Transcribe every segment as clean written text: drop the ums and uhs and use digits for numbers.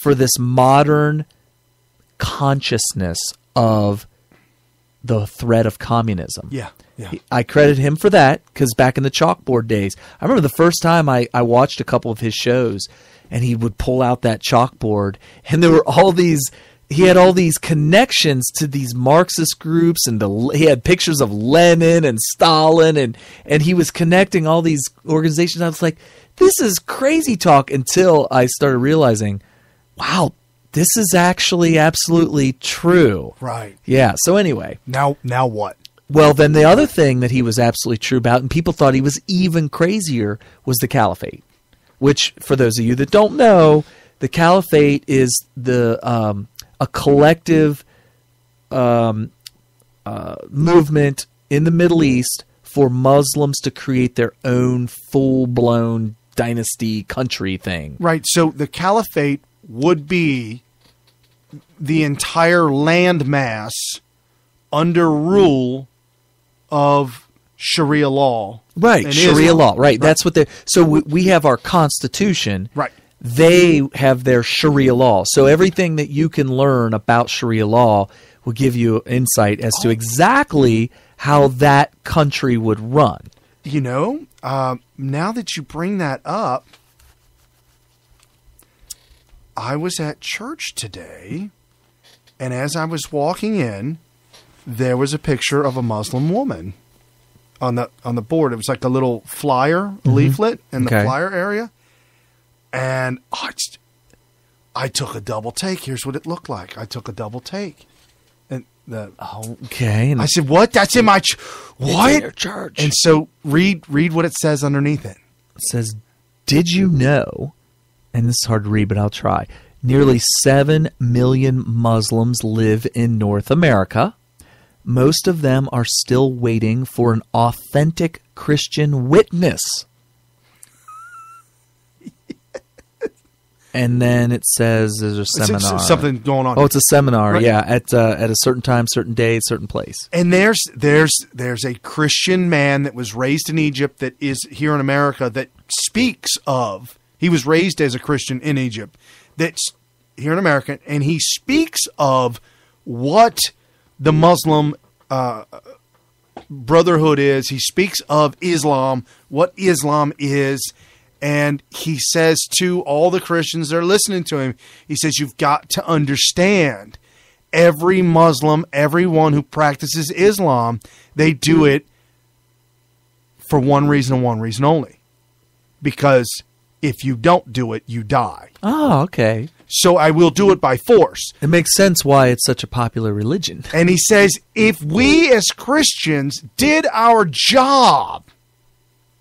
for this modern consciousness of the threat of communism. Yeah. I credit him for that because back in the chalkboard days, I remember the first time I watched a couple of his shows and he would pull out that chalkboard and there were he had all these connections to these Marxist groups and he had pictures of Lenin and Stalin and he was connecting all these organizations. I was like, this is crazy talk until I started realizing, wow, this is actually absolutely true. Right. Yeah. So anyway. Now what? Well, then the other thing that he was absolutely true about, and people thought he was even crazier, was the caliphate. Which, for those of you that don't know, the caliphate is a collective movement in the Middle East for Muslims to create their own full-blown dynasty country thing. Right. So the caliphate would be the entire landmass under rule of Sharia law. Right, Sharia law. Right. That's what they. So we have our Constitution. Right. They have their Sharia law. So everything that you can learn about Sharia law will give you insight as to exactly how that country would run. You know, now that you bring that up, I was at church today, and as I was walking in, there was a picture of a Muslim woman on the board. It was like a little flyer leaflet in the flyer area. And I took a double take. Here's what it looked like. I took a double take. And okay. And I said, what? That's in my what? It's in your church. And so read what it says underneath it. It says, did you know, and this is hard to read, but I'll try, nearly 7 million Muslims live in North America. Most of them are still waiting for an authentic Christian witness. And then it says there's a seminar. Something going on. Oh, it's a seminar, right. Yeah, at a certain time, certain day, certain place. And there's a Christian man that was raised in Egypt that is here in America that speaks of. He was raised as a Christian in Egypt. That's here in America, and he speaks of what the Muslim brotherhood is. He speaks of Islam, what Islam is. And he says to all the Christians that are listening to him, he says, you've got to understand, every Muslim, everyone who practices Islam, they do it for one reason and one reason only. Because if you don't do it, you die. Oh, okay. So I will do it by force. It makes sense why it's such a popular religion. And he says, if we as Christians did our job,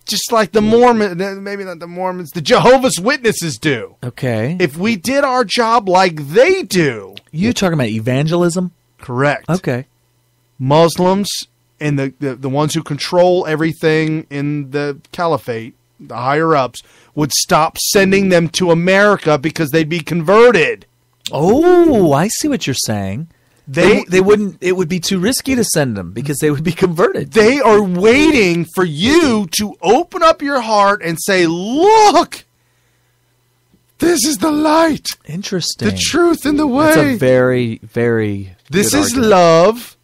just like the Mormons, maybe not the Mormons, the Jehovah's Witnesses do. Okay. If we did our job like they do. You're talking about evangelism? Correct. Okay. Muslims and the ones who control everything in the caliphate, the higher-ups, would stop sending them to America because they'd be converted. Oh, I see what you're saying. They wouldn't. It would be too risky to send them because they would be converted. They are waiting for you to open up your heart and say, look, this is the light. Interesting. The truth and the way. That's a very, very This good is argument. love.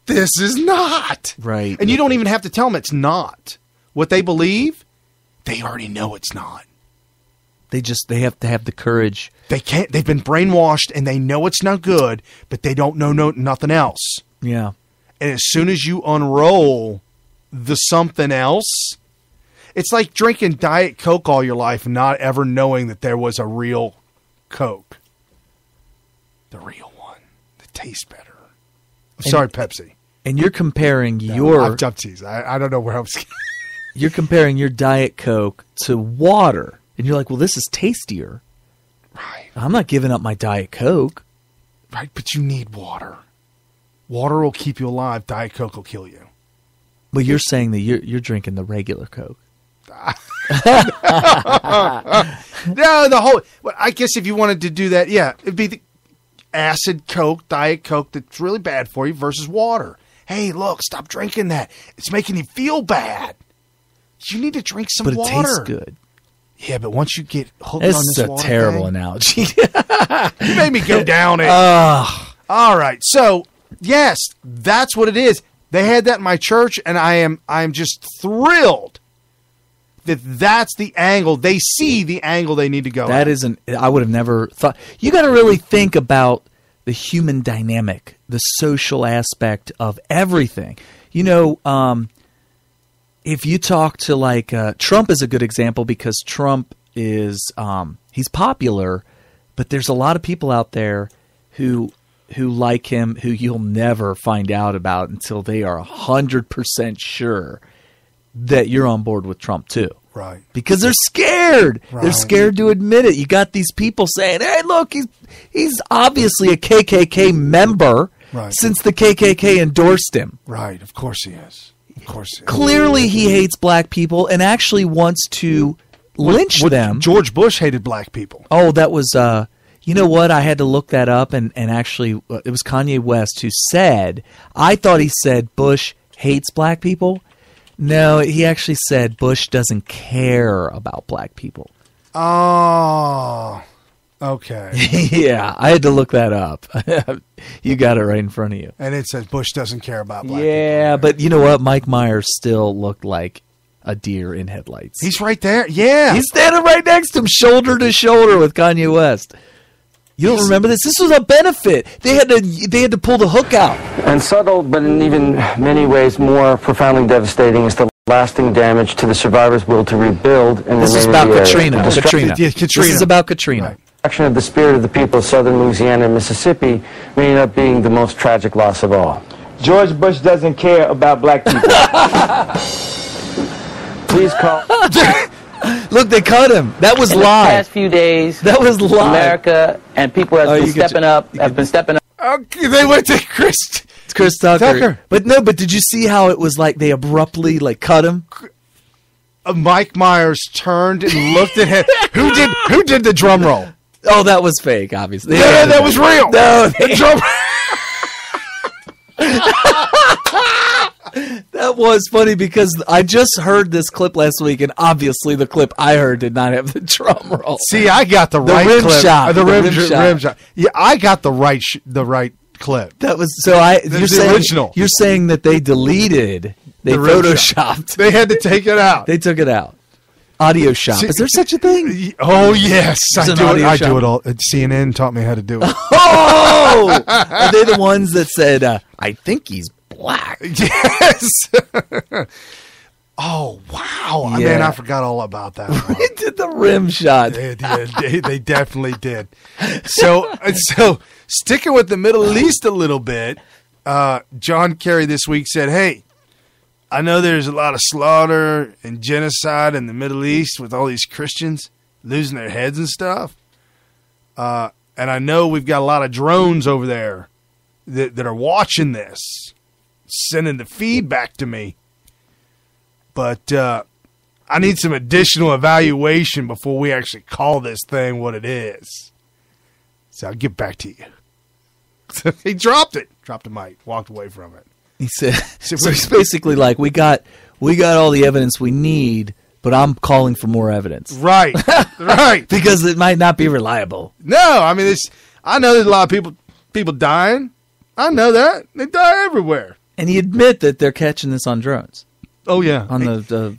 This is not. Right. And you don't even have to tell them it's not. What they believe, they already know it's not. They have to have the courage. They can't. They've been brainwashed and they know it's not good, but they don't know nothing else. Yeah. And as soon as you unroll the something else, it's like drinking Diet Coke all your life and not ever knowing that there was a real Coke. The real one that tastes better. Sorry, Pepsi. And you're comparing I'm teasing. I don't know where I was. You're comparing your Diet Coke to water. And you're like, well, this is tastier. Right. I'm not giving up my Diet Coke. Right, but you need water. Water will keep you alive. Diet Coke will kill you. Well, you're saying that you're drinking the regular Coke. No, I guess if you wanted to do that, yeah, it'd be the acid Coke, Diet Coke that's really bad for you versus water. Hey, look, stop drinking that. It's making you feel bad. You need to drink some water. But it tastes good. Yeah, but once you get hooked This on is this a water terrible thing, analogy. you made me go down it. All right, so yes, that's what it is. They had that in my church, and I'm just thrilled that that's the angle. They see the angle they need to go. That isn't. I would have never thought. You got to really think about the human dynamic, the social aspect of everything. You know, if you talk to like Trump is a good example because Trump is he's popular, but there's a lot of people out there who like him who you'll never find out about until they are 100% sure that you're on board with Trump too. Right. Because they're scared. Right. They're scared to admit it. You got these people saying, "Hey, look, he's obviously a KKK member since the KKK endorsed him." Right. Of course he is. Of course he is. Clearly he hates black people and actually wants to lynch them. George Bush hated black people. Oh, that was you know what? I had to look that up, and actually it was Kanye West who said, I thought he said Bush hates black people. No, he actually said Bush doesn't care about black people. Oh, okay. Yeah, I had to look that up. You got it right in front of you. And it says Bush doesn't care about black people. Yeah, but you know what? Mike Myers still looked like a deer in headlights. He's right there. Yeah. He's standing right next to him, shoulder to shoulder with Kanye West. You don't remember this? This was a benefit. They had to pull the hook out. And subtle, but in even many ways more profoundly devastating, is the lasting damage to the survivors' will to rebuild. This is about Katrina. Katrina. This is about Katrina. Right. Action of the spirit of the people of southern Louisiana and Mississippi may end up being the most tragic loss of all. George Bush doesn't care about black people. Please call. Look, they cut him. That was in live. The past few days, that was live. America and people have been stepping up. Okay, they went to Chris Tucker. But did you see how it was like they abruptly like cut him? Mike Myers turned and looked at him. Who did the drum roll? Oh, that was fake, obviously. No, that was real. No, the drum. That was funny because I just heard this clip last week, and obviously the clip I heard did not have the drum roll. See, I got the right rim clip. shot. The rim shot. Yeah, I got the right clip. That was so. Original. You're saying that they deleted, they photoshopped. They had to take it out. They took it out. Audio shop. Is there such a thing? Oh yes, I do it all. CNN taught me how to do it. Oh, are they the ones that said, "I think he's black"? Yes. Oh wow, yeah. Man, I forgot all about that. They did the rim shot. They did. They definitely did. So sticking with the Middle East a little bit, John Kerry this week said, "Hey, I know there's a lot of slaughter and genocide in the Middle East with all these Christians losing their heads and stuff. And I know we've got a lot of drones over there that are watching this, sending the feedback to me. But I need some additional evaluation before we actually call this thing what it is. So I'll get back to you." So he dropped the mic, walked away from it. He said, so he's basically like, we got all the evidence we need, but I'm calling for more evidence. Right, right. Because it might not be reliable. No, I mean, I know there's a lot of people dying. I know that. They die everywhere. And he admit that they're catching this on drones. Oh, yeah. On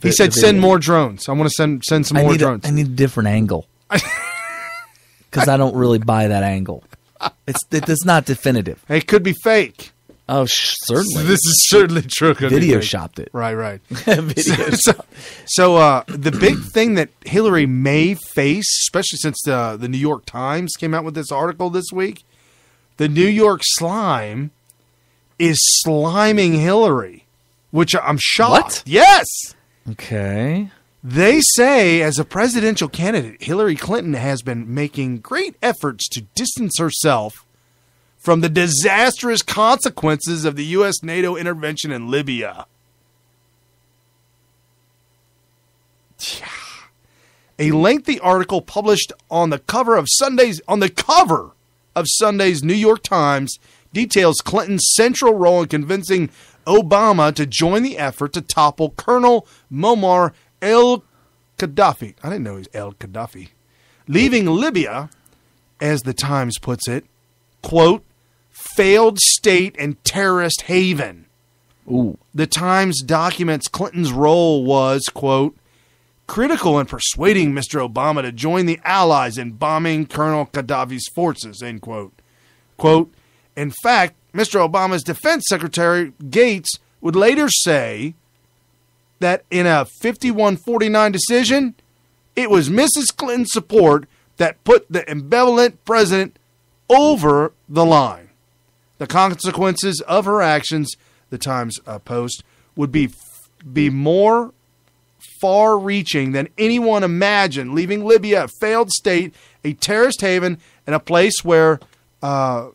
he said, send more drones. I want to send some more drones. I need a different angle. Because I don't really buy that angle. It's not definitive. It could be fake. Oh, certainly. This is certainly true. Video shopped it. Right. So the big thing that Hillary may face, especially since the New York Times came out with this article this week, the New York slime is sliming Hillary, which I'm shocked. What? Yes. Okay. They say, as a presidential candidate, Hillary Clinton has been making great efforts to distance herself from the disastrous consequences of the U.S. NATO intervention in Libya. A lengthy article published on the cover of Sunday's New York Times details Clinton's central role in convincing Obama to join the effort to topple Colonel Muammar Gaddafi. I didn't know he was El Gaddafi. Leaving Libya, as the Times puts it, quote, failed state and terrorist haven. Ooh. The Times documents Clinton's role was, quote, critical in persuading Mr. Obama to join the Allies in bombing Colonel Gaddafi's forces, end quote. Quote, in fact, Mr. Obama's Defense Secretary Gates would later say that in a 51-49 decision, it was Mrs. Clinton's support that put the ambivalent president over the line. The consequences of her actions, the Times post, would be more far-reaching than anyone imagined, leaving Libya a failed state, a terrorist haven, and a place where the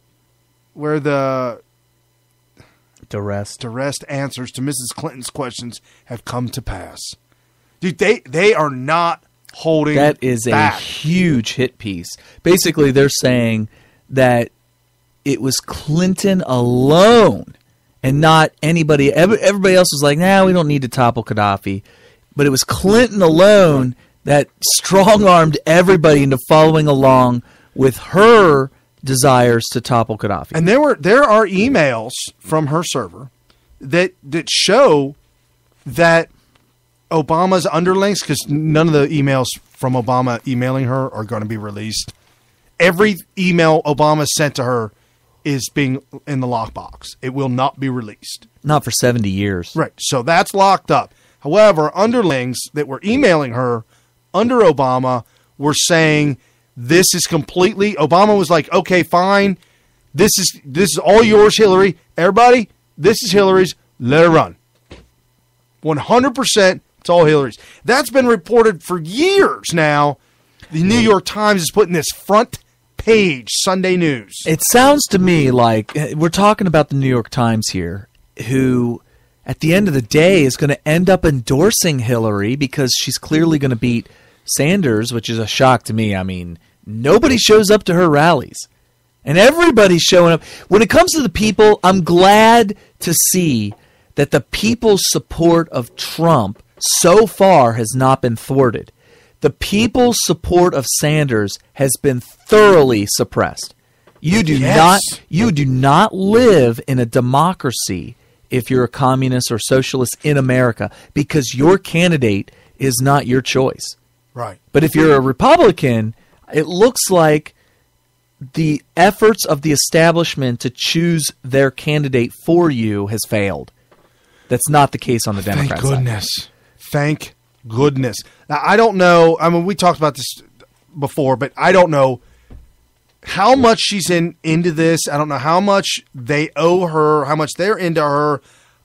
direct answers to Mrs. Clinton's questions have come to pass. Dude, they are not holding that is back. A huge hit piece. Basically, they're saying that it was Clinton alone and not anybody. Everybody else was like, nah, we don't need to topple Gaddafi. But it was Clinton alone that strong-armed everybody into following along with her desires to topple Gaddafi. And there are emails from her server that show that Obama's underlings, because none of the emails from Obama emailing her are going to be released. Every email Obama sent to her is being in the lockbox. It will not be released. Not for 70 years. Right. So that's locked up. However, underlings that were emailing her under Obama were saying this is completely. Obama was like, okay, fine. This is all yours, Hillary. Everybody, this is Hillary's. Let her run. 100%. It's all Hillary's. That's been reported for years now. The New York Times is putting this front page Sunday news. It sounds to me like we're talking about the New York Times here, who at the end of the day is going to end up endorsing Hillary because she's clearly going to beat Sanders, which is a shock to me. I mean, nobody shows up to her rallies. And everybody's showing up. When it comes to the people, I'm glad to see that the people's support of Trump so far has not been thwarted. The people's support of Sanders has been thoroughly suppressed. You do not live in a democracy if you're a communist or socialist in America, because your candidate is not your choice. Right. But if you're a Republican, it looks like the efforts of the establishment to choose their candidate for you has failed. That's not the case on the Democrat side. Thank goodness. Thank goodness. Now, I don't know. I mean, we talked about this before, but I don't know how much she's into this. I don't know how much they owe her, how much they're into her.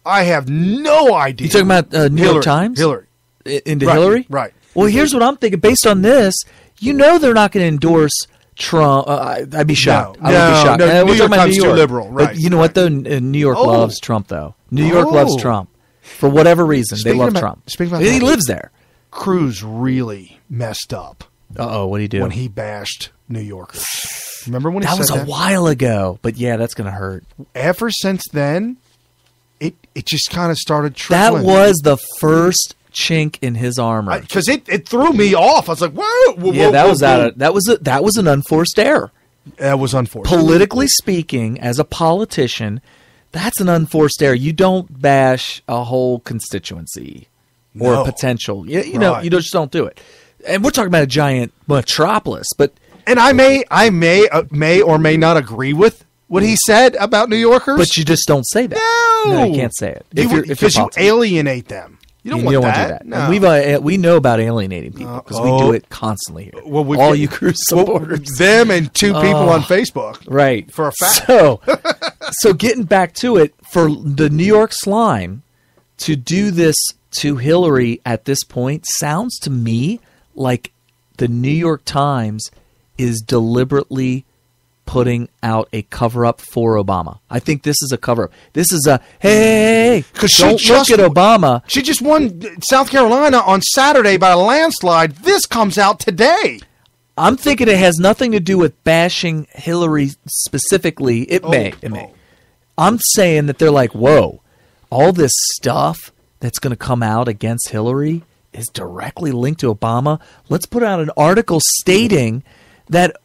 I have no idea. You talking about New York Times? Hillary. Into Right, Hillary? right. Well, here's what I'm thinking. Based on this, you know they're not going to endorse Trump. I'd be shocked. I would be shocked. No, We're New talking York about Times New too York. liberal. Right. But you know what, though? New York loves Trump, though. New York loves Trump. For whatever reason, they love Trump. Speaking about he that, lives there. Cruz really messed up. Uh-oh, what did he do? When he bashed New Yorkers. Remember when he that said was that? a while ago, but yeah, that's going to hurt. Ever since then, it just kind of started trickling. That was the first chink in his armor. Because it threw me off. I was like, whoa. Yeah, that was an unforced error. That was unfortunate. Politically speaking, as a politician, that's an unforced error. You don't bash a whole constituency or a potential. You know, you just don't do it. And we're talking about a giant metropolis, but I may or may not agree with what he said about New Yorkers. But you just don't say that. No, you can't say it. Because you alienate them. You don't want to do that. No. And we know about alienating people because we do it constantly here. Well, all you Cruz supporters. Them and two people on Facebook. Right. For a fact. So getting back to it, for the New York slime to do this to Hillary at this point sounds to me like the New York Times is deliberately putting out a cover-up for Obama. I think this is a cover-up. This is a, hey, don't look at Obama. She just won South Carolina on Saturday by a landslide. This comes out today. I'm thinking it has nothing to do with bashing Hillary specifically. It may. I'm saying that they're like, whoa, all this stuff that's going to come out against Hillary is directly linked to Obama. Let's put out an article stating that